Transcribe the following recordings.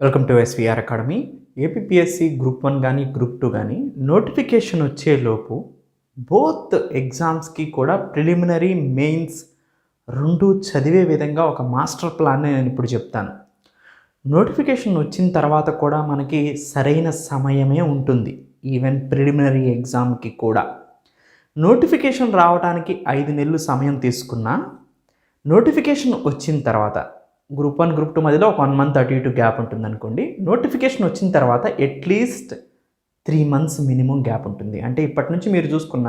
Welcome to SVR academy. APSC group 1 కానీ group 2 కానీ notification వచ్చేలోపు బోత్ ఎగ్జామ్స్కి కూడా ప్రిలిమినరీ మెయిన్స్ రెండు చదివే విధంగా ఒక మాస్టర్ ప్లాన్ని నేను ఇప్పుడు చెప్తాను. నోటిఫికేషన్ వచ్చిన తర్వాత కూడా మనకి సరైన సమయమే ఉంటుంది. ఈవెన్ ప్రిలిమినరీ ఎగ్జామ్కి కూడా నోటిఫికేషన్ రావడానికి 5 నెలలు సమయం తీసుకున్నా నోటిఫికేషన్ వచ్చిన తర్వాత గ్రూప్ 1 గ్రూప్ 2 మధ్యలో ఒక 1 మంత్ అటు ఇటు గ్యాప్ ఉంటుంది అనుకోండి. నోటిఫికేషన్ వచ్చిన తర్వాత అట్లీస్ట్ 3 మంత్స్ మినిమం గ్యాప్ ఉంటుంది. అంటే ఇప్పటి నుంచి మీరు చూసుకున్న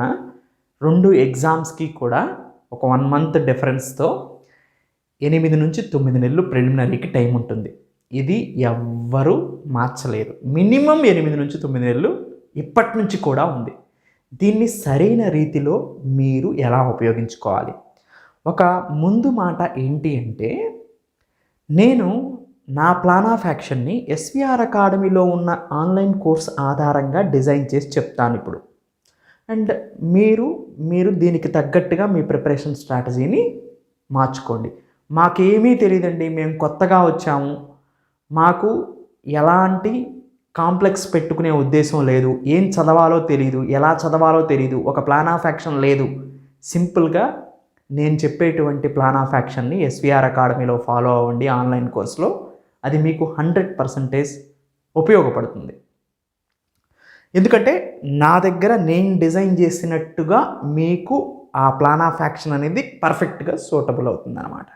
2 ఎగ్జామ్స్కి కూడా ఒక 1 మంత్ డిఫరెన్స్తో 8 నుంచి 9 నెలలు ప్రిలిమినరీకి టైం ఉంటుంది. ఇది ఎవ్వరూ మార్చలేరు. మినిమం 8 నుంచి 9 నెలలు ఇప్పటి నుంచి కూడా ఉంది. దీన్ని సరైన రీతిలో మీరు ఎలా ఉపయోగించుకోవాలి? ఒక ముందు మాట ఏంటి అంటే, నేను నా ప్లాన్ ఆఫ్ యాక్షన్ని ఎస్విఆర్ అకాడమీలో ఉన్న ఆన్లైన్ కోర్స్ ఆధారంగా డిజైన్ చేసి చెప్తాను ఇప్పుడు. అండ్ మీరు దీనికి తగ్గట్టుగా మీ ప్రిపరేషన్ స్ట్రాటజీని మార్చుకోండి. మాకేమీ తెలియదండి, మేము కొత్తగా వచ్చాము, మాకు ఎలాంటి కాంప్లెక్స్ పెట్టుకునే ఉద్దేశం లేదు, ఏం చదవాలో తెలియదు, ఎలా చదవాలో తెలియదు, ఒక ప్లాన్ ఆఫ్ యాక్షన్ లేదు, సింపుల్గా నేను చెప్పేటువంటి ప్లాన్ ఆఫ్ యాక్షన్ని ఎస్విఆర్ అకాడమీలో ఫాలో అవ్వండి ఆన్లైన్ కోర్సులో. అది మీకు 100% ఉపయోగపడుతుంది. ఎందుకంటే నా దగ్గర నేను డిజైన్ చేసినట్టుగా మీకు ఆ ప్లాన్ ఆఫ్ యాక్షన్ అనేది పర్ఫెక్ట్గా సూటబుల్ అవుతుంది అన్నమాట.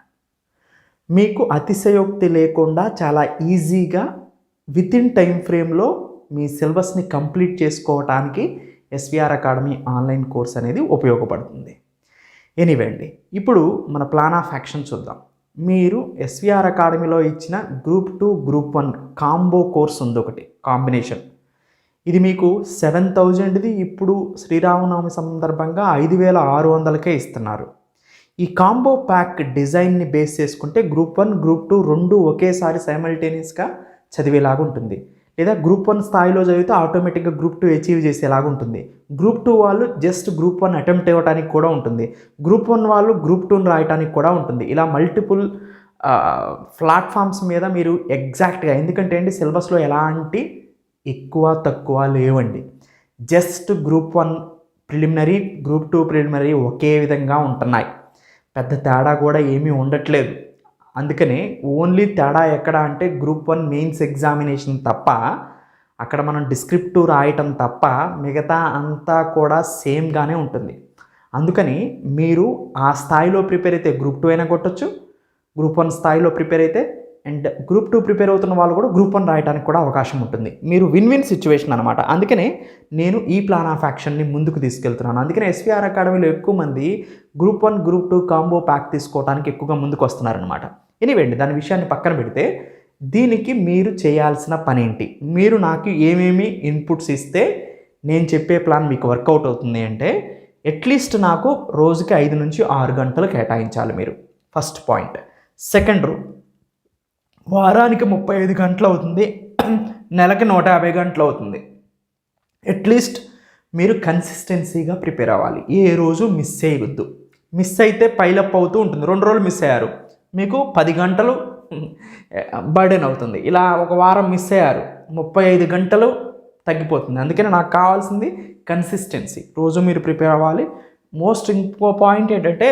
మీకు అతిశయోక్తి లేకుండా చాలా ఈజీగా వితిన్ టైం ఫ్రేమ్లో మీ సిలబస్ని కంప్లీట్ చేసుకోవటానికి ఎస్విఆర్ అకాడమీ ఆన్లైన్ కోర్స్ అనేది ఉపయోగపడుతుంది. ఎనీవే అండి, ఇప్పుడు మన ప్లాన్ ఆఫ్ యాక్షన్ చూద్దాం. మీరు ఎస్విఆర్ అకాడమీలో ఇచ్చిన గ్రూప్ 2 గ్రూప్ 1 కాంబో కోర్స్ ఉంది, ఒకటి కాంబినేషన్. ఇది మీకు 7,000ది ఇప్పుడు శ్రీరామనవమి సందర్భంగా 5,600కే ఇస్తున్నారు. ఈ కాంబో ప్యాక్ డిజైన్ని బేస్ చేసుకుంటే గ్రూప్ 1 గ్రూప్ 2 రెండు ఒకేసారి సైమల్టేనియస్గా చదివేలాగా ఉంటుంది. లేదా గ్రూప్ 1 స్థాయిలో చదివితే ఆటోమేటిక్గా గ్రూప్ 2 అచీవ్ చేసేలాగా ఉంటుంది. గ్రూప్ 2 వాళ్ళు జస్ట్ గ్రూప్ 1 అటెంప్ట్ ఇవ్వడానికి కూడా ఉంటుంది. గ్రూప్ 1 వాళ్ళు గ్రూప్ 2ని రాయడానికి కూడా ఉంటుంది. ఇలా మల్టిపుల్ ప్లాట్ఫామ్స్ మీద మీరు ఎగ్జాక్ట్గా, ఎందుకంటే అండి సిలబస్లో ఎలాంటి ఎక్కువ తక్కువ లేవండి. Just group 1 preliminary group 2 preliminary ఒకే విధంగా ఉంటున్నాయి. పెద్ద తేడా కూడా ఏమీ ఉండట్లేదు. అందుకనే ఓన్లీ తేడా ఎక్కడ అంటే గ్రూప్ 1 మెయిన్స్ ఎగ్జామినేషన్ తప్ప, అక్కడ మనం డిస్క్రిప్టివ్ రాయటం తప్ప మిగతా అంతా కూడా సేమ్గానే ఉంటుంది. అందుకని మీరు ఆ స్థాయిలో ప్రిపేర్ అయితే గ్రూప్ 2 అయినా కొట్టచ్చు, గ్రూప్ 1 స్థాయిలో ప్రిపేర్ అయితే అండ్ గ్రూప్ 2 ప్రిపేర్ అవుతున్న వాళ్ళు కూడా గ్రూప్ 1 రాయడానికి కూడా అవకాశం ఉంటుంది. మీరు విన్ విన్ సిచ్యువేషన్ అనమాట. అందుకనే నేను ఈ ప్లాన్ ఆఫ్ యాక్షన్ని ముందుకు తీసుకెళ్తున్నాను. అందుకనే ఎస్విఆర్ అకాడమీలో ఎక్కువ మంది గ్రూప్ 1 గ్రూప్ 2 కాంబో ప్యాక్ తీసుకోవడానికి ఎక్కువగా ముందుకు వస్తున్నారనమాట. ఎనీవే అండి, దాని విషయాన్ని పక్కన పెడితే దీనికి మీరు చేయాల్సిన పని ఏంటి? మీరు నాకు ఏమేమి ఇన్పుట్స్ ఇస్తే నేను చెప్పే ప్లాన్ మీకు వర్కౌట్ అవుతుంది అంటే, అట్లీస్ట్ నాకు రోజుకి 5 నుంచి 6 గంటలు కేటాయించాలి మీరు. First point. సెకండ్, వారానికి 35 గంటలు అవుతుంది, నెలకి 150 గంటలు అవుతుంది. అట్లీస్ట్ మీరు కన్సిస్టెన్సీగా ప్రిపేర్ అవ్వాలి. ఏ రోజు మిస్ చేయవద్దు. మిస్ అయితే పైలప్ అవుతూ ఉంటుంది. 2 రోజులు మిస్ అయ్యారు, మీకు 10 గంటలు బర్డెన్ అవుతుంది. ఇలా ఒక వారం మిస్ అయ్యారు, 35 గంటలు తగ్గిపోతుంది. అందుకని నాకు కావాల్సింది కన్సిస్టెన్సీ. రోజు మీరు ప్రిపేర్ అవ్వాలి. మోస్ట్ ఇంకో పాయింట్ ఏంటంటే,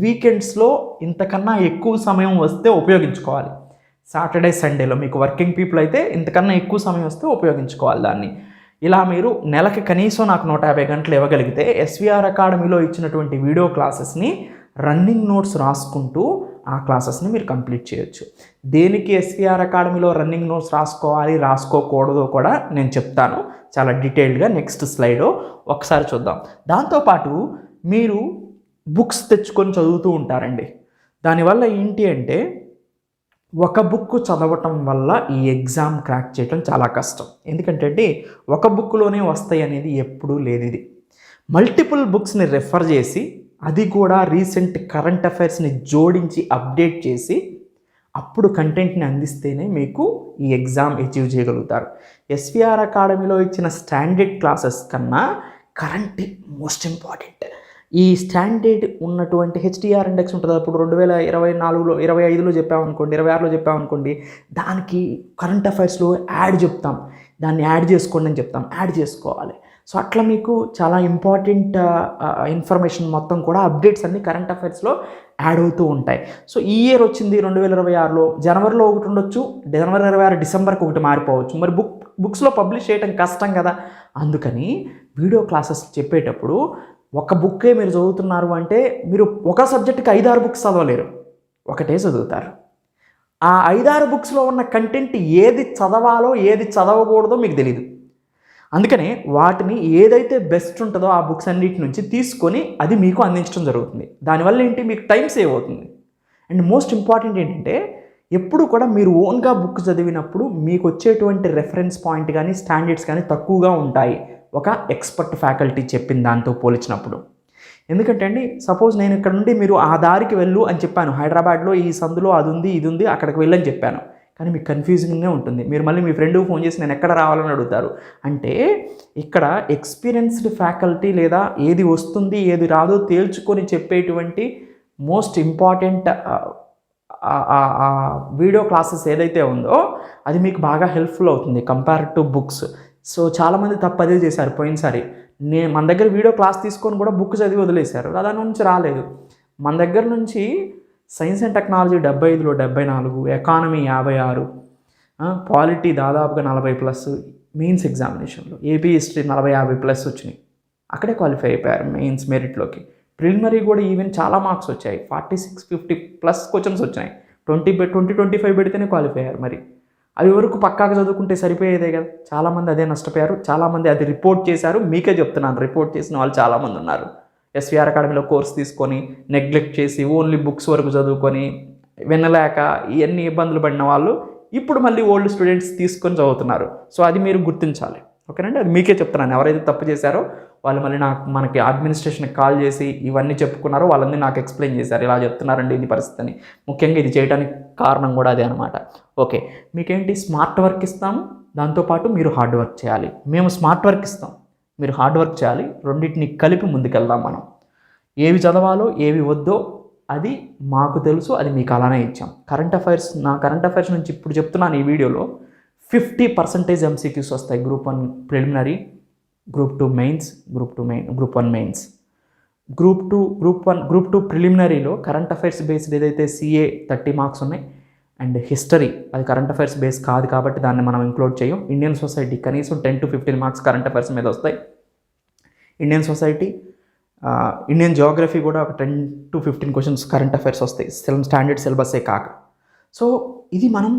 వీకెండ్స్లో ఇంతకన్నా ఎక్కువ సమయం వస్తే ఉపయోగించుకోవాలి. సాటర్డే సండేలో మీకు వర్కింగ్ పీపుల్ అయితే ఇంతకన్నా ఎక్కువ సమయం వస్తే ఉపయోగించుకోవాలి దాన్ని. ఇలా మీరు నెలకి కనీసం నాకు 150 గంటలు ఇవ్వగలిగితే ఎస్విఆర్ అకాడమీలో ఇచ్చినటువంటి వీడియో క్లాసెస్ని రన్నింగ్ నోట్స్ రాసుకుంటూ ఆ క్లాసెస్ని మీరు కంప్లీట్ చేయొచ్చు. దేనికి ఎస్విఆర్ అకాడమీలో రన్నింగ్ నోట్స్ రాసుకోవాలి, రాసుకోకూడదో కూడా నేను చెప్తాను చాలా డీటెయిల్డ్గా నెక్స్ట్ స్లైడ్ ఒకసారి చూద్దాం. దాంతోపాటు మీరు బుక్స్ తెచ్చుకొని చదువుతూ ఉంటారండి. దానివల్ల ఏంటి అంటే, ఒక బుక్ చదవటం వల్ల ఈ ఎగ్జామ్ క్రాక్ చేయటం చాలా కష్టం. ఎందుకంటే అండి, ఒక బుక్లోనే వస్తాయి అనేది ఎప్పుడూ లేదు. ఇది మల్టిపుల్ బుక్స్ని రెఫర్ చేసి, అది కూడా రీసెంట్ కరెంట్ అఫైర్స్ని జోడించి అప్డేట్ చేసి అప్పుడు కంటెంట్ని అందిస్తేనే మీకు ఈ ఎగ్జామ్ అచీవ్ చేయగలుగుతారు. ఎస్విఆర్ అకాడమీలో ఇచ్చిన స్టాండర్డ్ క్లాసెస్ కన్నా కరెంట్ మోస్ట్ ఇంపార్టెంట్. ఈ స్టాండర్డ్ ఉన్నటువంటి హెచ్డిఆర్ ఇండెక్స్ ఉంటుంది. అప్పుడు 2024లో 25లో చెప్పామనుకోండి, 26లో చెప్పామనుకోండి, దానికి కరెంట్ అఫైర్స్లో యాడ్ చెప్తాం, దాన్ని యాడ్ చేసుకోండి అని చెప్తాం, యాడ్ చేసుకోవాలి. సో అట్లా మీకు చాలా ఇంపార్టెంట్ ఇన్ఫర్మేషన్ మొత్తం కూడా అప్డేట్స్ అన్నీ కరెంట్ అఫైర్స్లో యాడ్ అవుతూ ఉంటాయి. సో ఈ ఇయర్ వచ్చింది 2026లో జనవరిలో ఒకటి ఉండొచ్చు, జనవరి 26 డిసెంబర్కి ఒకటి మారిపోవచ్చు. మరి బుక్స్లో పబ్లిష్ చేయడం కష్టం కదా, అందుకని వీడియో క్లాసెస్ చెప్పేటప్పుడు ఒక బుక్కే మీరు చదువుతున్నారు అంటే మీరు ఒక సబ్జెక్ట్కి 5-6 బుక్స్ చదవలేరు, ఒకటే చదువుతారు. ఆ 5-6 బుక్స్లో ఉన్న కంటెంట్ ఏది చదవాలో ఏది చదవకూడదో మీకు తెలియదు. అందుకనే వాటిని ఏదైతే బెస్ట్ ఉంటుందో ఆ బుక్స్ అన్నిటి నుంచి తీసుకొని అది మీకు అందించడం జరుగుతుంది. దానివల్ల ఏంటి, మీకు టైం సేవ్ అవుతుంది. అండ్ మోస్ట్ ఇంపార్టెంట్ ఏంటంటే ఎప్పుడు కూడా మీరు ఓన్గా బుక్ చదివినప్పుడు మీకు వచ్చేటువంటి రెఫరెన్స్ పాయింట్ కానీ స్టాండర్డ్స్ కానీ తక్కువగా ఉంటాయి ఒక ఎక్స్పర్ట్ ఫ్యాకల్టీ చెప్పిన దాంతో పోల్చినప్పుడు. ఎందుకంటే అండి, సపోజ్ నేను ఇక్కడ నుండి మీరు ఆ దారికి వెళ్ళు అని చెప్పాను, హైదరాబాద్లో ఈ సందులో అది ఉంది ఇది ఉంది అక్కడికి వెళ్ళని చెప్పాను, కానీ మీకు కన్ఫ్యూజింగ్గా ఉంటుంది. మీరు మళ్ళీ మీ ఫ్రెండ్కి ఫోన్ చేసి నేను ఎక్కడ రావాలని అడుగుతారు. అంటే ఇక్కడ ఎక్స్పీరియన్స్డ్ ఫ్యాకల్టీ లేదా ఏది వస్తుంది ఏది రాదో తేల్చుకొని చెప్పేటువంటి మోస్ట్ ఇంపార్టెంట్ వీడియో క్లాసెస్ ఏదైతే ఉందో అది మీకు బాగా హెల్ప్ఫుల్ అవుతుంది కంపేర్ టు బుక్స్. సో చాలామంది తప్పదే చేశారు పోయినసారి. మన దగ్గర వీడియో క్లాస్ తీసుకొని కూడా బుక్ చదివి వదిలేశారు, దాని నుంచి రాలేదు. మన దగ్గర నుంచి సైన్స్ అండ్ టెక్నాలజీ 75లో 74, ఎకానమీ 56, పాలిటీ దాదాపుగా 40+, మెయిన్స్ ఎగ్జామినేషన్లో ఏపీ హిస్టరీ 40-50+ వచ్చినాయి, అక్కడే క్వాలిఫై అయిపోయారు మెయిన్స్ మెరిట్లోకి. ప్రిలిమినరీ కూడా ఈవెన్ చాలా మార్క్స్ వచ్చాయి, 46-50+ క్వశ్చన్స్ వచ్చినాయి, 20-25 పెడితేనే క్వాలిఫై అయ్యారు. మరి అవి వరకు పక్కాగా చదువుకుంటే సరిపోయేదే కదా. చాలామంది అదే నష్టపోయారు, చాలామంది అది రిపోర్ట్ చేశారు. మీకే చెప్తున్నాను, రిపోర్ట్ చేసిన వాళ్ళు చాలామంది ఉన్నారు. ఎస్విఆర్ అకాడమీలో కోర్స్ తీసుకొని నెగ్లెక్ట్ చేసి ఓన్లీ బుక్స్ వరకు చదువుకొని వినలేక ఇవన్నీ ఇబ్బందులు పడిన వాళ్ళు ఇప్పుడు మళ్ళీ ఓల్డ్ స్టూడెంట్స్ తీసుకొని చదువుతున్నారు. సో అది మీరు గుర్తించాలి, ఓకేనండి. అది మీకే చెప్తున్నాను. ఎవరైతే తప్పు చేశారో వాళ్ళు మళ్ళీ మనకి అడ్మినిస్ట్రేషన్కి కాల్ చేసి ఇవన్నీ చెప్పుకున్నారో వాళ్ళందరూ నాకు ఎక్స్ప్లెయిన్ చేశారు, ఇలా చెప్తున్నారండి ఇది పరిస్థితి అని. ముఖ్యంగా ఇది చేయడానికి కారణం కూడా అదే అనమాట. ఓకే, మీకేంటి స్మార్ట్ వర్క్ ఇస్తాము, దాంతోపాటు మీరు హార్డ్ వర్క్ చేయాలి. మేము స్మార్ట్ వర్క్ ఇస్తాం, మీరు హార్డ్ వర్క్ చేయాలి. రెండింటిని కలిపి ముందుకెళ్దాం మనం. ఏవి చదవాలో ఏవి వద్దో అది మాకు తెలుసు, అది మీకు అలానే ఇచ్చాం. కరెంట్ అఫైర్స్ నుంచి ఇప్పుడు చెప్తున్నాను ఈ వీడియోలో 50% MCQs వస్తాయి. Group 1 preliminary, group 2 mains, group 1 mains. Group 2 ప్రిలిమినరీలో కరెంట్ అఫైర్స్ బేస్డ్ ఏదైతే CA 30 మార్క్స్ ఉన్నాయి, అండ్ హిస్టరీ అది కరెంట్ అఫైర్స్ బేస్ కాదు కాబట్టి దాన్ని మనం ఇంక్లూడ్ చేయం. ఇండియన్ సొసైటీ కనీసం 10-15 మార్క్స్ కరెంట్ అఫైర్స్ మీద వస్తాయి. ఇండియన్ సొసైటీ, ఇండియన్ జియోగ్రఫీ కూడా ఒక 10-15 క్వశ్చన్స్ కరెంట్ అఫైర్స్ వస్తాయి, స్టాండర్డ్ సిలబస్సే కాక. సో ఇది మనం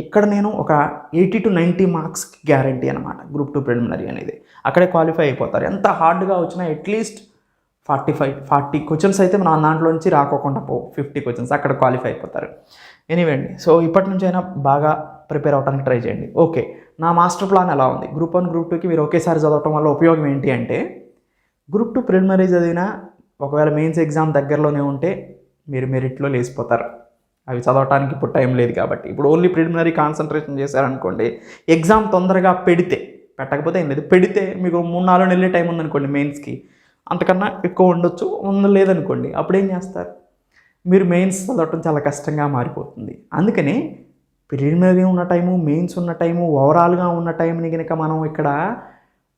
ఇక్కడ నేను ఒక 80-90 మార్క్స్ గ్యారంటీ అనమాట. గ్రూప్ 2 ప్రిలిమినరీ అనేది అక్కడే క్వాలిఫై అయిపోతారు. ఎంత హార్డ్గా వచ్చినా అట్లీస్ట్ 40 క్వశ్చన్స్ అయితే మన దాంట్లో నుంచి రాకోకుండా 50 క్వశ్చన్స్ అక్కడ క్వాలిఫై అయిపోతారు. ఎనీవే అండి, సో ఇప్పటి నుంచి అయినా బాగా ప్రిపేర్ అవ్వడానికి ట్రై చేయండి. ఓకే, నా మాస్టర్ ప్లాన్ ఎలా ఉంది? గ్రూప్ 1 గ్రూప్ 2కి మీరు ఒకేసారి చదవటం వల్ల ఉపయోగం ఏంటి అంటే, గ్రూప్ 2 ప్రిలిమినరీ చదివినా ఒకవేళ మెయిన్స్ ఎగ్జామ్ దగ్గరలోనే ఉంటే మీరు మెరిట్లో లేసిపోతారు. అవి చదవటానికి ఇప్పుడు టైం లేదు కాబట్టి. ఇప్పుడు ఓన్లీ ప్రిలిమినరీ కాన్సన్ట్రేషన్ చేశారనుకోండి, ఎగ్జామ్ తొందరగా పెట్టకపోతే ఏం లేదు, పెడితే మీకు 3-4 నెలలే టైం ఉందనుకోండి మెయిన్స్కి, అంతకన్నా ఎక్కువ ఉండొచ్చు, లేదనుకోండి అప్పుడు ఏం చేస్తారు? మీరు మెయిన్స్ చదవటం చాలా కష్టంగా మారిపోతుంది. అందుకని ప్రిలిమినరీ ఉన్న టైము, మెయిన్స్ ఉన్న టైము, ఓవరాల్గా ఉన్న టైంని కనుక మనం ఇక్కడ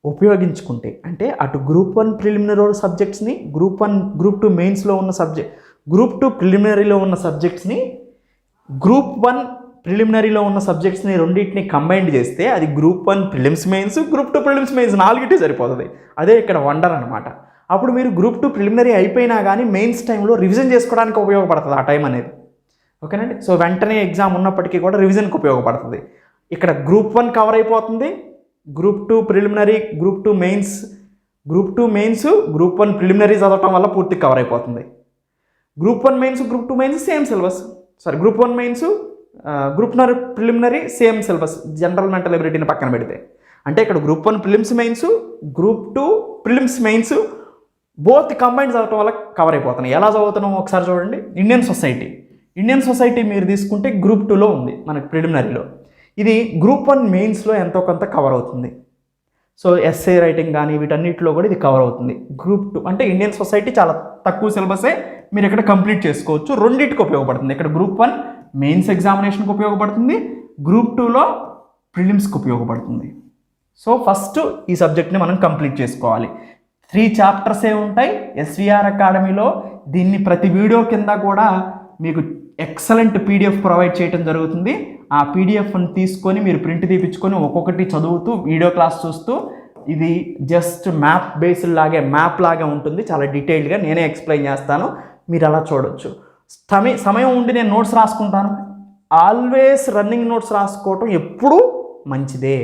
ఉపయోగించుకుంటే, అంటే అటు గ్రూప్ 1 ప్రిలిమినరీ సబ్జెక్ట్స్ని, గ్రూప్ 2 మెయిన్స్లో ఉన్న గ్రూప్ 2 ప్రిలిమినరీలో ఉన్న సబ్జెక్ట్స్ని, గ్రూప్ 1 ప్రిలిమినరీలో ఉన్న సబ్జెక్ట్స్ని రెండింటిని కంబైండ్ చేస్తే అది group 1 prelims mains, group 2 prelims mains 4 సరిపోతుంది. అదే ఇక్కడ వండర్ అనమాట. అప్పుడు మీరు గ్రూప్ 2 ప్రిలిమినరీ అయిపోయినా కానీ మెయిన్స్ టైంలో రివిజన్ చేసుకోవడానికి ఉపయోగపడుతుంది ఆ టైం అనేది, ఓకేనండి. సో వెంటనే ఎగ్జామ్ ఉన్నప్పటికీ కూడా రివిజన్కి ఉపయోగపడుతుంది. ఇక్కడ గ్రూప్ 1 కవర్ అయిపోతుంది, group 2 preliminary, group 2 mains, group 1 preliminary చదవటం వల్ల పూర్తి కవర్ అయిపోతుంది. Group 1 mains, group 2 mains same syllabus, group 1 mains, group 2 preliminary same syllabus, general mental ఎబిలిటీని పక్కన పెడితే. అంటే ఇక్కడ group 1 prelims mains, group 2 prelims mains both combined చదవటం వల్ల కవర్ అయిపోతున్నాయి. ఎలా చదువుతున్నాం ఒకసారి చూడండి. ఇండియన్ సొసైటీ మీరు తీసుకుంటే గ్రూప్ 2లో ఉంది మనకి ప్రిలిమినరీలో, ఇది గ్రూప్ 1 మెయిన్స్లో ఎంతో కొంత కవర్ అవుతుంది. సో ఎస్ఏ రైటింగ్ కానీ వీటన్నిటిలో కూడా ఇది కవర్ అవుతుంది. గ్రూప్ 2 అంటే ఇండియన్ సొసైటీ చాలా తక్కువ సిలబసే, మీరు ఇక్కడ కంప్లీట్ చేసుకోవచ్చు. రెండింటికి ఉపయోగపడుతుంది. ఇక్కడ గ్రూప్ 1 మెయిన్స్ ఎగ్జామినేషన్కి ఉపయోగపడుతుంది, గ్రూప్ 2లో ప్రిలిమ్స్కి ఉపయోగపడుతుంది. సో ఫస్ట్ ఈ సబ్జెక్ట్ని మనం కంప్లీట్ చేసుకోవాలి. 3 చాప్టర్సే ఉంటాయి ఎస్విఆర్ అకాడమీలో. దీన్ని ప్రతి వీడియో కింద కూడా మీకు ఎక్సలెంట్ పీడిఎఫ్ ప్రొవైడ్ చేయడం జరుగుతుంది. ఆ పీడిఎఫ్ని తీసుకొని మీరు ప్రింట్ తీపించుకొని ఒక్కొక్కటి చదువుతూ వీడియో క్లాస్ చూస్తూ, ఇది జస్ట్ మ్యాప్ బేస్డ్ లాగే మ్యాప్ లాగే ఉంటుంది. చాలా డీటెయిల్డ్గా నేనే ఎక్స్ప్లెయిన్ చేస్తాను, మీరు అలా చూడొచ్చు. సమయం ఉండి నేను నోట్స్ రాసుకుంటాను. ఆల్వేస్ రన్నింగ్ నోట్స్ రాసుకోవటం ఎప్పుడూ మంచిదే.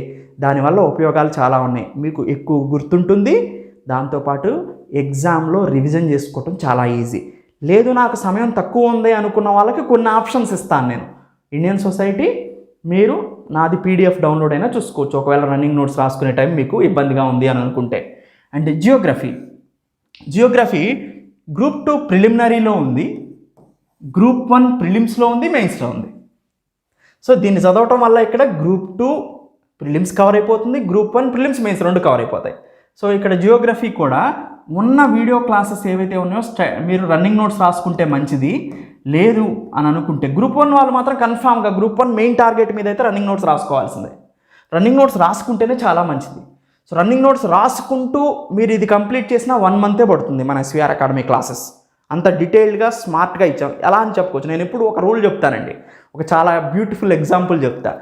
దానివల్ల ఉపయోగాలు చాలా ఉన్నాయి. మీకు ఎక్కువ గుర్తుంటుంది, దాంతోపాటు ఎగ్జామ్లో రివిజన్ చేసుకోవటం చాలా ఈజీ. లేదు నాకు సమయం తక్కువ ఉంది అనుకున్న వాళ్ళకి కొన్ని ఆప్షన్స్ ఇస్తాను నేను. ఇండియన్ సొసైటీ మీరు నాది పీడిఎఫ్ డౌన్లోడ్ అయినా చూసుకోవచ్చు, ఒకవేళ రన్నింగ్ నోట్స్ రాసుకునే టైం మీకు ఇబ్బందిగా ఉంది అని అనుకుంటే. అండ్ జియోగ్రఫీ గ్రూప్ 2 ప్రిలిమినరీలో ఉంది, గ్రూప్ 1 ప్రిలిమ్స్లో ఉంది, మెయిన్స్లో ఉంది. సో దీన్ని చదవటం వల్ల ఇక్కడ గ్రూప్ 2 ప్రిలిమ్స్ కవర్ అయిపోతుంది, గ్రూప్ 1 ప్రిలిమ్స్ మెయిన్స్ 2 కవర్ అయిపోతాయి. సో ఇక్కడ జియోగ్రఫీ కూడా ఉన్న వీడియో క్లాసెస్ ఏవైతే ఉన్నాయో మీరు రన్నింగ్ నోట్స్ రాసుకుంటే మంచిది. లేదు అని అనుకుంటే గ్రూప్ 1 వాళ్ళు మాత్రం కన్ఫామ్గా గ్రూప్ 1 మెయిన్ టార్గెట్ మీద అయితే రన్నింగ్ నోట్స్ రాసుకోవాల్సిందే. రన్నింగ్ నోట్స్ రాసుకుంటేనే చాలా మంచిది. సో రన్నింగ్ నోట్స్ రాసుకుంటూ మీరు ఇది కంప్లీట్ చేసిన 1 మంతే పడుతుంది మన ఎస్విఆర్ అకాడమీ క్లాసెస్. అంత డీటెయిల్డ్గా స్మార్ట్గా ఇచ్చాం. ఎలా అని చెప్పుకోవచ్చు, నేను ఎప్పుడు ఒక రూల్ చెప్తానండి, ఒక చాలా బ్యూటిఫుల్ ఎగ్జాంపుల్ చెప్తా.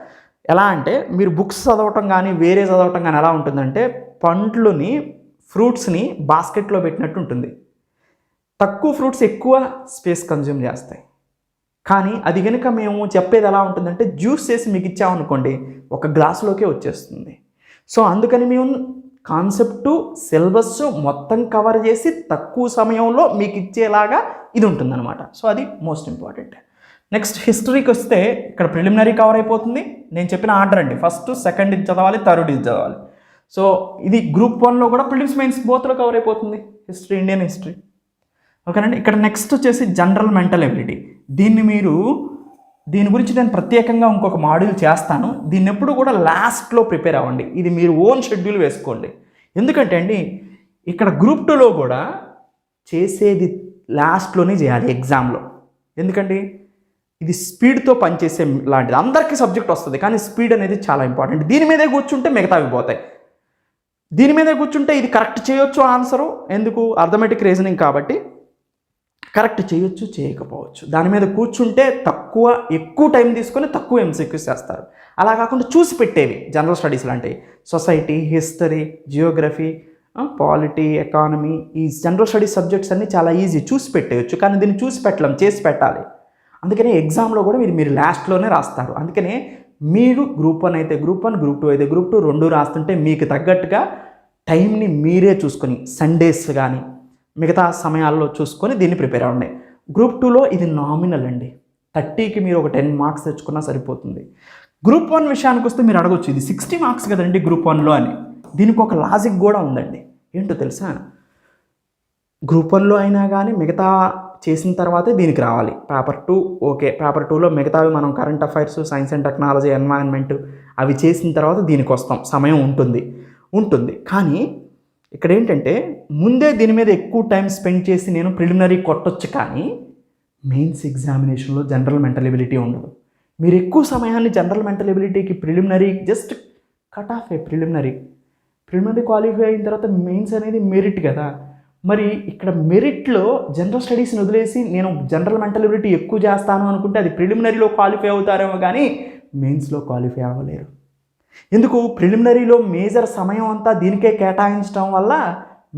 ఎలా అంటే మీరు బుక్స్ చదవటం కానీ వేరే చదవటం కానీ ఎలా ఉంటుందంటే, పండ్లని ఫ్రూట్స్ని బాస్కెట్లో పెట్టినట్టు ఉంటుంది. తక్కువ ఫ్రూట్స్ ఎక్కువ స్పేస్ కన్జ్యూమ్ చేస్తాయి. కానీ అది కనుక మేము చెప్పేది ఎలా ఉంటుందంటే, జ్యూస్ చేసి మీకు ఇచ్చామనుకోండి ఒక గ్లాసులోకే వచ్చేస్తుంది. సో అందుకని మేము కాన్సెప్టు సిలబస్ మొత్తం కవర్ చేసి తక్కువ సమయంలో మీకు ఇచ్చేలాగా ఇది ఉంటుందన్నమాట. సో అది మోస్ట్ ఇంపార్టెంట్. నెక్స్ట్ హిస్టరీకి వస్తే ఇక్కడ ప్రిలిమినరీ కవర్ అయిపోతుంది. నేను చెప్పిన ఆర్డర్ అండి, ఫస్ట్ సెకండ్ ఇది చదవాలి, థర్డ్ ఇది చదవాలి. సో ఇది గ్రూప్ 1లో కూడా ప్రిలిమ్స్ మెయిన్స్ బోత్లో కవర్ అయిపోతుంది హిస్టరీ, ఇండియన్ హిస్టరీ. ఓకేనండి. ఇక్కడ నెక్స్ట్ వచ్చేసి జనరల్ మెంటల్ ఎబిలిటీ. దీని గురించి నేను ప్రత్యేకంగా ఇంకొక మాడ్యూల్ చేస్తాను. దీన్ని ఎప్పుడు కూడా లాస్ట్లో ప్రిపేర్ అవ్వండి. ఇది మీరు ఓన్ షెడ్యూల్ వేసుకోండి. ఎందుకంటే అండి ఇక్కడ గ్రూప్ 2లో కూడా చేసేది లాస్ట్లోనే చేయాలి ఎగ్జామ్లో. ఎందుకండి ఇది స్పీడ్తో పనిచేసే లాంటిది. అందరికీ సబ్జెక్ట్ వస్తుంది, కానీ స్పీడ్ అనేది చాలా ఇంపార్టెంట్. దీని మీదే కూర్చుంటే మిగతావి పోతాయి. దీని మీదే కూర్చుంటే ఇది కరెక్ట్ చేయొచ్చు ఆన్సరు, ఎందుకు అర్థమెటిక్ రీజనింగ్ కాబట్టి కరెక్ట్ చేయొచ్చు, చేయకపోవచ్చు. దాని మీద కూర్చుంటే ఎక్కువ టైం తీసుకొని తక్కువ ఎంసీక్యూస్ చేస్తారు. అలా కాకుండా చూసి పెట్టేవి జనరల్ స్టడీస్ లాంటివి, society, history, Geography, polity, economy, ఈ జనరల్ స్టడీస్ సబ్జెక్ట్స్ అన్నీ చాలా ఈజీ, చూసి పెట్టేయచ్చు. కానీ దీన్ని చూసి పెట్టలేం, చేసి పెట్టాలి. అందుకనే ఎగ్జామ్లో కూడా మీరు లాస్ట్లోనే రాస్తారు. అందుకనే మీరు గ్రూప్ 1 అయితే గ్రూప్ 1, గ్రూప్ 2 అయితే గ్రూప్ 2 2 రాస్తుంటే మీకు తగ్గట్టుగా టైంని మీరే చూసుకొని సండేస్ కానీ మిగతా సమయాల్లో చూసుకొని దీన్ని ప్రిపేర్ అవ్వండి. గ్రూప్ 2లో ఇది నామినల్ అండి, 30కి మీరు ఒక 10 మార్క్స్ తెచ్చుకున్నా సరిపోతుంది. గ్రూప్ 1 విషయానికి వస్తే మీరు అడగొచ్చు, ఇది 60 మార్క్స్ కదండి గ్రూప్ 1లో అని. దీనికి ఒక లాజిక్ కూడా ఉందండి. ఏంటో తెలుసా, గ్రూప్ 1లో అయినా కానీ మిగతా చేసిన తర్వాతే దీనికి రావాలి. పేపర్ 2 ఓకే, పేపర్ 2లో మిగతావి మనం current affairs, science and technology, environment అవి చేసిన తర్వాత దీనికి వస్తాం. సమయం ఉంటుంది. కానీ ఇక్కడ ఏంటంటే ముందే దీని మీద ఎక్కువ టైం స్పెండ్ చేసి నేను ప్రిలిమినరీ కొట్టొచ్చు, కానీ మెయిన్స్ ఎగ్జామినేషన్లో జనరల్ మెంటల్ ఎబిలిటీ ఉండదు. మీరు ఎక్కువ సమయాన్ని జనరల్ మెంటల్ ఎబిలిటీకి preliminary just cut off preliminary qualify అయిన తర్వాత మెయిన్స్ అనేది మెరిట్ కదా. మరి ఇక్కడ మెరిట్లో జనరల్ స్టడీస్ని వదిలేసి నేను జనరల్ మెంటల్ ఎబిలిటీ ఎక్కువ చేస్తాను అనుకుంటే అది ప్రిలిమినరీలో క్వాలిఫై అవుతారేమో కానీ మెయిన్స్లో క్వాలిఫై అవ్వలేరు. ఎందుకు, ప్రిలిమినరీలో మేజర్ సమయం అంతా దీనికే కేటాయించడం వల్ల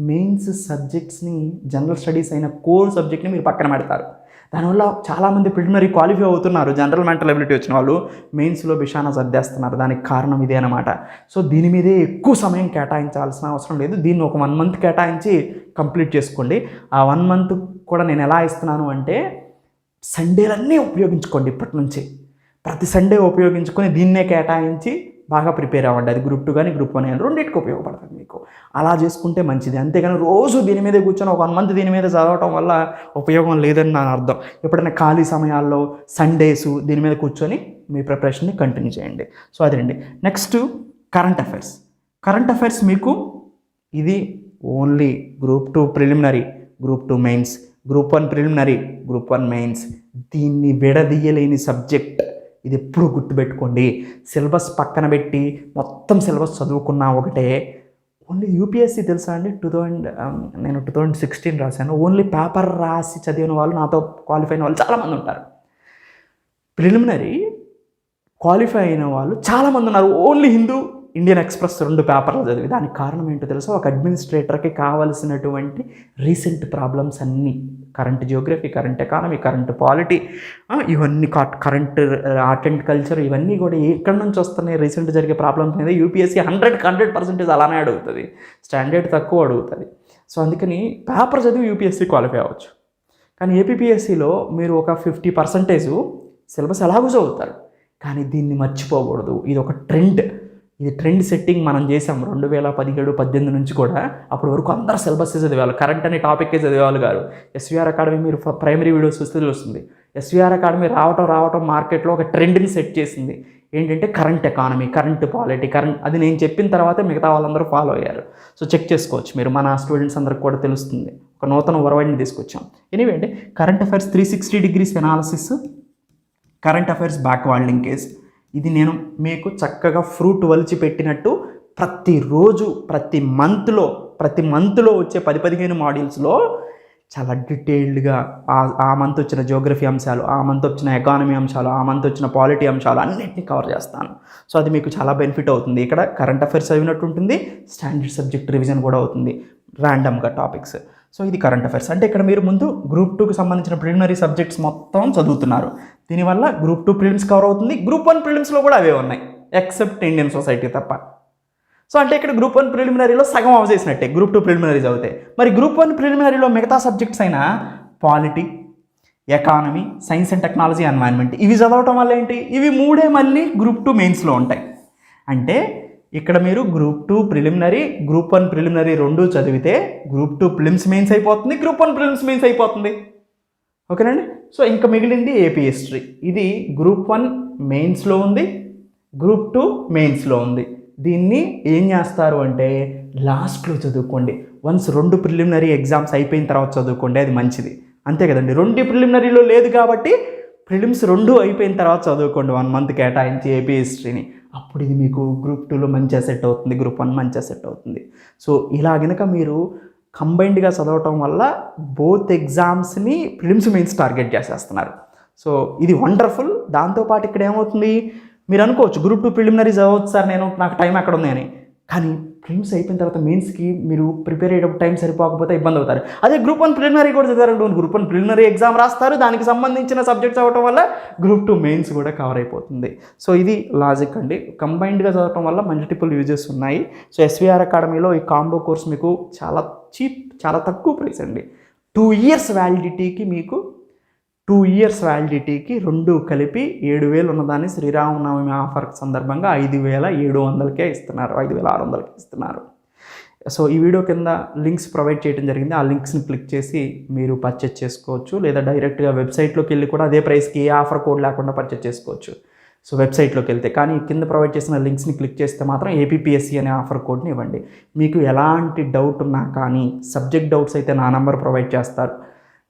మెయిన్స్ సబ్జెక్ట్స్ని, జనరల్ స్టడీస్ అయిన కోర్ సబ్జెక్ట్ని మీరు పక్కన పెడతారు. దానివల్ల చాలామంది ప్రిలిమినరీ క్వాలిఫై అవుతున్నారు, జనరల్ మెంటల్ ఎబిలిటీ వచ్చిన వాళ్ళు మెయిన్స్లో బిషానా సర్దేస్తున్నారు. దానికి కారణం ఇదే అనమాట. సో దీని మీదే ఎక్కువ సమయం కేటాయించాల్సిన అవసరం లేదు. దీన్ని ఒక 1 మంత్ కేటాయించి కంప్లీట్ చేసుకోండి. ఆ 1 మంత్ కూడా నేను ఎలా ఇస్తున్నాను అంటే, సండేలన్నీ ఉపయోగించుకోండి. ఇప్పటి నుంచి ప్రతి సండే ఉపయోగించుకొని దీన్నే కేటాయించి బాగా ప్రిపేర్ అవ్వండి. అది గ్రూప్ 2 కానీ గ్రూప్ 1 కానీ రెండింటికి ఉపయోగపడుతుంది మీకు. అలా చేసుకుంటే మంచిది. అంతేగాని రోజు దీని మీద కూర్చొని ఒక 1 మంత్ దీని మీద చదవటం వల్ల ఉపయోగం లేదని నా అర్థం. ఎప్పుడైనా ఖాళీ సమయాల్లో సండేస్ దీని మీద కూర్చొని మీ ప్రిపరేషన్ని కంటిన్యూ చేయండి. సో అదేండి. నెక్స్ట్ కరెంట్ కరెంట్ అఫైర్స్ మీకు ఇది only group 2 preliminary, group 2 mains, group 1 preliminary, group 1 mains. దీన్ని విడదీయలేని సబ్జెక్ట్. ఇది ఎప్పుడు గుర్తుపెట్టుకోండి. సిలబస్ పక్కన పెట్టి మొత్తం సిలబస్ చదువుకున్నా ఒకటే. ఓన్లీ యూపీఎస్సీ తెలుసా అండి, నేను 2016 రాశాను. ఓన్లీ పేపర్ రాసి చదివిన వాళ్ళు, నాతో క్వాలిఫై అయిన వాళ్ళు చాలామంది ఉంటారు. ప్రిలిమినరీ క్వాలిఫై అయిన వాళ్ళు చాలామంది ఉన్నారు, ఓన్లీ హిందూ, ఇండియన్ ఎక్స్ప్రెస్ 2 పేపర్లు చదివి. దానికి కారణం ఏంటో తెలుసా? ఒక అడ్మినిస్ట్రేటర్కి కావాల్సినటువంటి రీసెంట్ ప్రాబ్లమ్స్ అన్నీ, current Geography, current economy, current polity, ఇవన్నీ కరెంట్ ఆర్ట్ అండ్ కల్చర్, ఇవన్నీ కూడా ఎక్కడి నుంచి వస్తున్నాయి, రీసెంట్ జరిగే ప్రాబ్లమ్స్ మీద యూపీఎస్సీ 100% అలానే అడుగుతుంది, స్టాండర్డ్ తక్కువ అడుగుతుంది. సో అందుకని పేపర్ చదివి యూపీఎస్సీ క్వాలిఫై అవ్వచ్చు. కానీ ఏపీపీఎస్సీలో మీరు ఒక 50% సిలబస్ ఎలాగో చదువుతారు, కానీ దీన్ని మర్చిపోకూడదు. ఇది ఒక ట్రెండ్, ఇది ట్రెండ్ సెట్టింగ్ మనం చేసాం 2017-18 నుంచి కూడా. అప్పటి వరకు అందరూ సిలబస్ చదివేవాళ్ళు, కరెంట్ అనే టాపిక్కే చదివేవాళ్ళు కాదు. ఎస్వీఆర్ అకాడమీ మీరు ప్రైమరీ వీడియోస్ చూస్తే తెలుస్తుంది. ఎస్వీఆర్ అకాడమీ రావటం మార్కెట్లో ఒక ట్రెండ్ని సెట్ చేసింది. ఏంటంటే కరెంట్ ఎకానమీ, కరెంట్ పాలిటీ, అది నేను చెప్పిన తర్వాతే మిగతా వాళ్ళందరూ ఫాలో అయ్యారు. సో చెక్ చేసుకోవచ్చు మీరు, మన స్టూడెంట్స్ అందరికి కూడా తెలుస్తుంది. ఒక నూతన ఒరవడిని తీసుకొచ్చాం. ఎనీవే అంటే current affairs 360 degrees analysis, current affairs backward linkage. ఇది నేను మీకు చక్కగా ఫ్రూట్ వలిచి పెట్టినట్టు ప్రతిరోజు ప్రతి మంత్లో వచ్చే 10-15 మాడ్యూల్స్లో చాలా డీటెయిల్డ్గా ఆ మంత్ వచ్చిన జియోగ్రఫీ అంశాలు, ఆ మంత్ వచ్చిన ఎకానమీ అంశాలు, ఆ మంత్ వచ్చిన పాలిటీ అంశాలు అన్నింటినీ కవర్ చేస్తాను. సో అది మీకు చాలా బెనిఫిట్ అవుతుంది. ఇక్కడ కరెంట్ అఫైర్స్ చదివినట్టు ఉంటుంది, స్టాండర్డ్ సబ్జెక్ట్ రివిజన్ కూడా అవుతుంది, ర్యాండమ్గా టాపిక్స్. సో ఇది కరెంట్ అఫైర్స్. అంటే ఇక్కడ మీరు ముందు గ్రూప్ 2కి సంబంధించిన ప్రిలిమినరీ సబ్జెక్ట్స్ మొత్తం చదువుతున్నారు. దీనివల్ల గ్రూప్ 2 ప్రిలిమ్స్ కవర్ అవుతుంది. గ్రూప్ 1 ప్రిలిమ్స్లో కూడా అవే ఉన్నాయి, ఎక్సెప్ట్ ఇండియన్ సొసైటీ తప్ప. సో అంటే ఇక్కడ గ్రూప్ 1 ప్రిలిమినరీలో సగం ఆఫ్ చేసినట్టే గ్రూప్ 2 ప్రిలిమినరీ చదివితే. మరి గ్రూప్ 1 ప్రిలిమినరీలో మిగతా సబ్జెక్ట్స్ అయినా polity, economy, science and technology, environment, ఇవి చదవటం వల్ల ఏంటి, ఇవి 3 మళ్ళీ గ్రూప్ 2 మెయిన్స్లో ఉంటాయి. అంటే ఇక్కడ మీరు గ్రూప్ 2 ప్రిలిమినరీ, గ్రూప్ 1 ప్రిలిమినరీ 2 చదివితే గ్రూప్ 2 ప్రిలిమ్స్ మెయిన్స్ అయిపోతుంది, గ్రూప్ 1 ప్రిలిమ్స్ మెయిన్స్ అయిపోతుంది. ఓకేనండి. సో ఇంకా మిగిలింది ఏపీ హిస్టరీ. ఇది గ్రూప్ 1 మెయిన్స్లో ఉంది, గ్రూప్ 2 మెయిన్స్లో ఉంది. దీన్ని ఏం చేస్తారు అంటే లాస్ట్లో చదువుకోండి. వన్స్ 2 ప్రిలిమినరీ ఎగ్జామ్స్ అయిపోయిన తర్వాత చదువుకోండి, అది మంచిది. అంతే కదండి, 2 ప్రిలిమినరీలో లేదు కాబట్టి ప్రిలిమ్స్ 2 అయిపోయిన తర్వాత చదువుకోండి, 1 month కేటాయించి ఏపీ హిస్టరీని. అప్పుడు ఇది మీకు గ్రూప్ 2లో మంచిగా సెట్ అవుతుంది, గ్రూప్ 1 మంచిగా సెట్ అవుతుంది. సో ఇలా కనుక మీరు కంబైన్డ్గా చదవటం వల్ల బోత్ ఎగ్జామ్స్ని ప్రిలిమ్స్ మెయిన్స్ టార్గెట్ చేసేస్తున్నారు. సో ఇది వండర్ఫుల్. దాంతోపాటు ఇక్కడ ఏమవుతుంది, మీరు అనుకోవచ్చు గ్రూప్ 2 ప్రిలిమినరీ చదవచ్చు సార్, నాకు టైం ఎక్కడ ఉంది అని. కానీ ప్రిలిమ్స్ అయిపోయిన తర్వాత మెయిన్స్కి మీరు ప్రిపేర్ అయ్యేటప్పుడు టైం సరిపోకపోతే ఇబ్బంది అవుతారు. అదే గ్రూప్ 1 ప్రిలిమినరీ కూడా చదివారంటే గ్రూప్ 1 ప్రిలిమినరీ ఎగ్జామ్ రాస్తారు, దానికి సంబంధించిన సబ్జెక్ట్స్ అవ్వటం వల్ల గ్రూప్ 2 మెయిన్స్ కూడా కవర్ అయిపోతుంది. సో ఇది లాజిక్ అండి. కంబైన్డ్గా చదవటం వల్ల మల్టిపుల్ యూజెస్ ఉన్నాయి. సో ఎస్వీఆర్ అకాడమీలో ఈ కాంబో కోర్స్ మీకు చాలా చీప్, చాలా తక్కువ ప్రైస్ అండి. 2 years వ్యాలిడిటీకి మీకు 2 years వ్యాలిడిటీకి 2 కలిపి 7,000 ఉన్నదాన్ని శ్రీరామనవమి ఆఫర్ సందర్భంగా 5,700కే ఇస్తున్నారు, 5,600కి ఇస్తున్నారు. సో ఈ వీడియో కింద లింక్స్ ప్రొవైడ్ చేయడం జరిగింది. ఆ లింక్స్ని క్లిక్ చేసి మీరు పర్చేజ్ చేసుకోవచ్చు, లేదా డైరెక్ట్గా వెబ్సైట్లోకి వెళ్ళి కూడా అదే ప్రైస్కి ఏ ఆఫర్ కోడ్ లేకుండా పర్చేజ్ చేసుకోవచ్చు. సో వెబ్సైట్లోకి వెళ్తే, కానీ కింద ప్రొవైడ్ చేసిన లింక్స్ని క్లిక్ చేస్తే మాత్రం ఏపీపీఎస్సీ అనే ఆఫర్ కోడ్ని ఇవ్వండి. మీకు ఎలాంటి డౌట్ ఉన్నా కానీ, సబ్జెక్ట్ డౌట్స్ అయితే నా నంబర్ ప్రొవైడ్ చేస్తారు,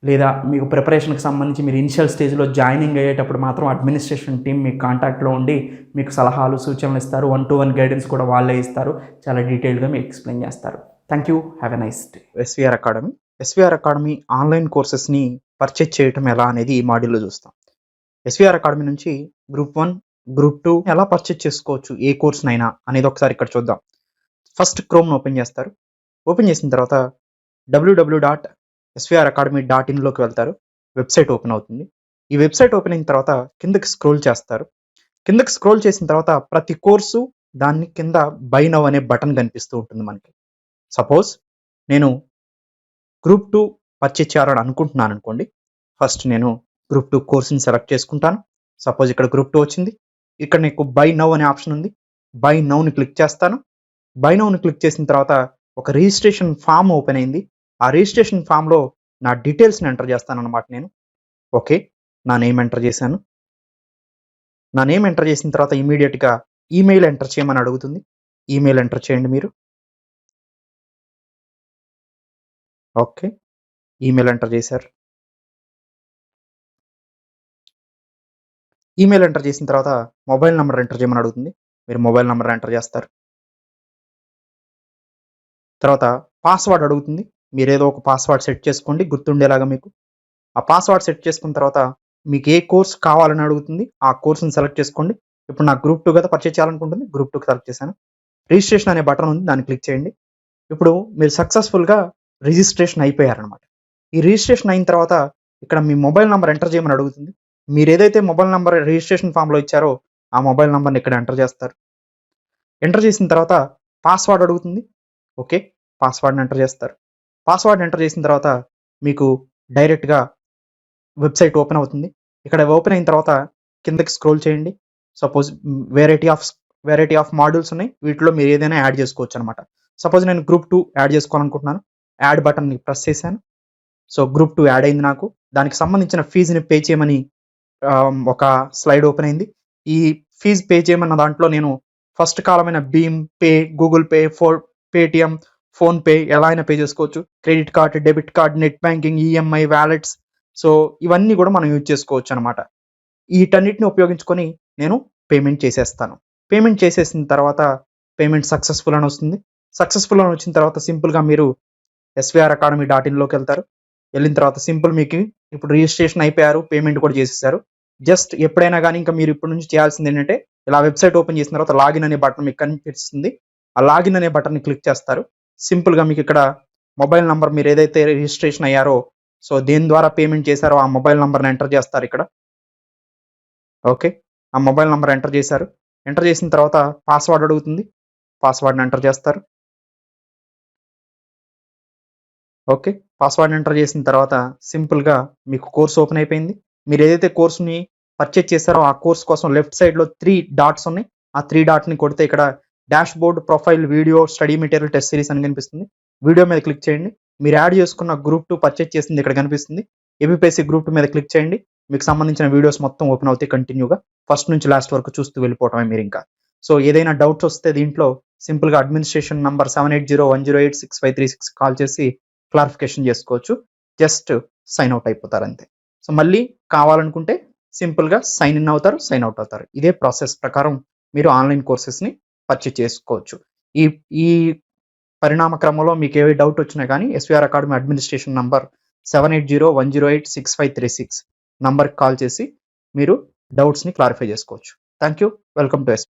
లేదా మీకు ప్రిపరేషన్కి సంబంధించి మీరు ఇనిషియల్ స్టేజ్లో జాయినింగ్ అయ్యేటప్పుడు మాత్రం అడ్మినిస్ట్రేషన్ టీం మీకు కాంటాక్ట్లో ఉండి మీకు సలహాలు సూచనలు ఇస్తారు, 1-to-1 గైడెన్స్ కూడా వాళ్ళే ఇస్తారు, చాలా డీటెయిల్గా మీకు ఎక్స్ప్లెయిన్ చేస్తారు. Thank you, have a nice day. SVR academy online కోర్సెస్ని పర్చేజ్ చేయటం ఎలా అనేది ఈ మాడ్యూల్లో చూస్తాం. ఎస్వీఆర్ అకాడమీ నుంచి గ్రూప్ 1, గ్రూప్ 2 ఎలా పర్చేజ్ చేసుకోవచ్చు, ఏ కోర్స్నైనా అనేది ఒకసారి ఇక్కడ చూద్దాం. ఫస్ట్ క్రోమ్ను ఓపెన్ చేస్తారు. ఓపెన్ చేసిన తర్వాత www.svracademy.in వెళ్తారు. వెబ్సైట్ ఓపెన్ అవుతుంది. ఈ వెబ్సైట్ ఓపెన్ అయిన తర్వాత కిందకి స్క్రోల్ చేస్తారు. కిందకి స్క్రోల్ చేసిన తర్వాత ప్రతి కోర్సు దాన్ని కింద బై నౌ అనే బటన్ కనిపిస్తూ ఉంటుంది మనకి. సపోజ్ నేను గ్రూప్ 2 పర్చేజ్ చేయాలని అనుకుంటున్నాను అనుకోండి. ఫస్ట్ నేను గ్రూప్ 2 కోర్సుని సెలెక్ట్ చేసుకుంటాను. సపోజ్ ఇక్కడ గ్రూప్ 2 వచ్చింది. ఇక్కడ నీకు బై నౌ అనే ఆప్షన్ ఉంది. బై నౌని క్లిక్ చేస్తాను. బై నౌని క్లిక్ చేసిన తర్వాత ఒక రిజిస్ట్రేషన్ ఫామ్ ఓపెన్ అయింది. ఆ రిజిస్ట్రేషన్ ఫామ్లో నా డీటెయిల్స్ని ఎంటర్ చేస్తాను అనమాట. నేను ఓకే, నా నేమ్ ఎంటర్ చేశాను. నా నేమ్ ఎంటర్ చేసిన తర్వాత ఇమీడియట్గా ఈమెయిల్ ఎంటర్ చేయమని అడుగుతుంది. ఈమెయిల్ ఎంటర్ చేయండి మీరు. ఓకే. ఈమెయిల్ ఎంటర్ చేశారు. ఈమెయిల్ ఎంటర్ చేసిన తర్వాత మొబైల్ నంబర్ ఎంటర్ చేయమని అడుగుతుంది. మీరు మొబైల్ నంబర్ ఎంటర్ చేస్తారు. తర్వాత పాస్వర్డ్ అడుగుతుంది. మీరేదో ఒక పాస్వర్డ్ సెట్ చేసుకోండి గుర్తుండేలాగా మీకు. ఆ పాస్వర్డ్ సెట్ చేసుకున్న తర్వాత మీకు ఏ కోర్స్ కావాలని అడుగుతుంది. ఆ కోర్స్‌ని సెలెక్ట్ చేసుకోండి. ఇప్పుడు నాకు గ్రూప్ 2 కదా పర్చేజ్ చేయాలనుకుంటుంది. గ్రూప్ 2కి సెలెక్ట్ చేశాను. రిజిస్ట్రేషన్ అనే బటన్ ఉంది. దాన్ని క్లిక్ చేయండి. ఇప్పుడు మీరు సక్సెస్‌ఫుల్‌గా రిజిస్ట్రేషన్ అయిపోయారనమాట. ఈ రిజిస్ట్రేషన్ అయిన తర్వాత ఇక్కడ మీ మొబైల్ నంబర్ ఎంటర్ చేయమని అడుగుతుంది. మీరేదైతే మొబైల్ నంబర్ రిజిస్ట్రేషన్ ఫామ్‌లో ఇచ్చారో ఆ మొబైల్ నంబర్‌ని ఇక్కడ ఎంటర్ చేస్తారు. ఎంటర్ చేసిన తర్వాత పాస్వర్డ్ అడుగుతుంది. ఓకే. పాస్వర్డ్‌ని ఎంటర్ చేస్తారు. పాస్వర్డ్ ఎంటర్ చేసిన తర్వాత మీకు డైరెక్ట్‌గా వెబ్‌సైట్ ఓపెన్ అవుతుంది. ఇక్కడ ఓపెన్ అయిన తర్వాత కిందకి స్క్రోల్ చేయండి. సపోజ్ వెరైటీ ఆఫ్ మాడ్యూల్స్ ఉన్నాయి. వీటిలో మీరు ఏదైనా యాడ్ చేసుకోవచ్చనమాట. సపోజ్ నేను గ్రూప్ 2 యాడ్ చేసుకోవాలనుకుంటున్నాను. యాడ్ బటన్‌ని ప్రెస్ చేశాను. సో, గ్రూప్ 2 యాడ్ అయింది నాకు. దానికి సంబంధించిన ఫీజ్‌ని పే చేయమని ఒక స్లైడ్ ఓపెన్ అయింది. ఈ ఫీజ్ పే చేయమన్న దాంట్లో నేను ఫస్ట్ కాలమైన Bhim pay, Google pay, Paytm, PhonePe ఎలా అయినా పే చేసుకోవచ్చు. Credit card, debit card, net banking, EMI, wallets so, ఇవన్నీ కూడా మనం యూజ్ చేసుకోవచ్చనమాట. వీటన్నిటిని ఉపయోగించుకొని నేను పేమెంట్ చేసేస్తాను. పేమెంట్ చేసేసిన తర్వాత పేమెంట్ సక్సెస్‌ఫుల్ అని వస్తుంది. సక్సెస్‌ఫుల్ అని వచ్చిన తర్వాత సింపుల్‌గా మీరు svracademy.in వెళ్తారు. వెళ్ళిన తర్వాత సింపుల్ మీకు ఇప్పుడు రిజిస్ట్రేషన్ అయిపోయారు. పేమెంట్ కూడా చేసేసారు. జస్ట్ ఎప్పుడైనా గానీ ఇంకా మీరు ఇప్పటి నుంచి చేయాల్సింది ఏంటంటే ఇలా వెబ్‌సైట్ ఓపెన్ చేసిన తర్వాత లాగిన్ అనే బటన్ మీకు కనిపిస్తుంది. ఆ లాగిన్ అనే బటన్‌ని క్లిక్ చేస్తారు. సింపుల్‌గా మీకు ఇక్కడ మొబైల్ నంబర్ మీరు ఏదైతే రిజిస్ట్రేషన్ అయ్యారో సో, దేని ద్వారా పేమెంట్ చేశారో ఆ మొబైల్ నంబర్‌ని ఎంటర్ చేస్తారు ఇక్కడ. ఓకే. ఆ మొబైల్ నంబర్ ఎంటర్ చేశారు. ఎంటర్ చేసిన తర్వాత పాస్వర్డ్ అడుగుతుంది. పాస్వర్డ్‌ని ఎంటర్ చేస్తారు. ఓకే. పాస్వర్డ్ ఎంటర్ చేసిన తర్వాత సింపుల్‌గా మీకు కోర్స్ ఓపెన్ అయిపోయింది. మీరు ఏదైతే కోర్స్‌ని పర్చేజ్ చేశారో ఆ కోర్స్ కోసం లెఫ్ట్ సైడ్‌లో 3 డాట్స్ ఉన్నాయి. ఆ 3 డాట్‌ని కొడితే ఇక్కడ dashboard, profile, video, study material, test series అని కనిపిస్తుంది. వీడియో మీద క్లిక్ చేయండి. మీరు యాడ్ చేసుకున్న గ్రూప్ 2 పర్చేజ్ చేసింది ఇక్కడ కనిపిస్తుంది. ఏబీపీఎస్సీ గ్రూప్ 2 మీద క్లిక్ చేయండి. మీకు సంబంధించిన వీడియోస్ మొత్తం ఓపెన్ అవుతాయి కంటిన్యూగా. ఫస్ట్ నుంచి లాస్ట్ వరకు చూస్తూ వెళ్ళిపోవటమే మీరింకా. సో, ఏదైనా డౌట్స్ వస్తే దీంట్లో సింపుల్‌గా అడ్మినిస్ట్రేషన్ నంబర్ 7801086536 కాల్ చేసి క్లారిఫికేషన్ చేసుకోవచ్చు. జస్ట్ సైన్ అవుట్ అయిపోతారు అంతే. సో, మళ్ళీ కావాలనుకుంటే సింపుల్‌గా సైన్ ఇన్ అవుతారు, సైన్ అవుట్ అవుతారు. ఇదే ప్రాసెస్ ప్రకారం మీరు ఆన్‌లైన్ కోర్సెస్‌ని పర్చేజ్ చేసుకోవచ్చు. ఈ ఈ పరిణామ క్రమంలో మీకు ఏ డౌట్ వచ్చినా కానీ ఎస్వీఆర్ అకాడమీ అడ్మినిస్ట్రేషన్ నంబర్ 7801086536 నంబర్‌కి కాల్ చేసి మీరు డౌట్స్‌ని క్లారిఫై చేసుకోవచ్చు. Thank you. Welcome to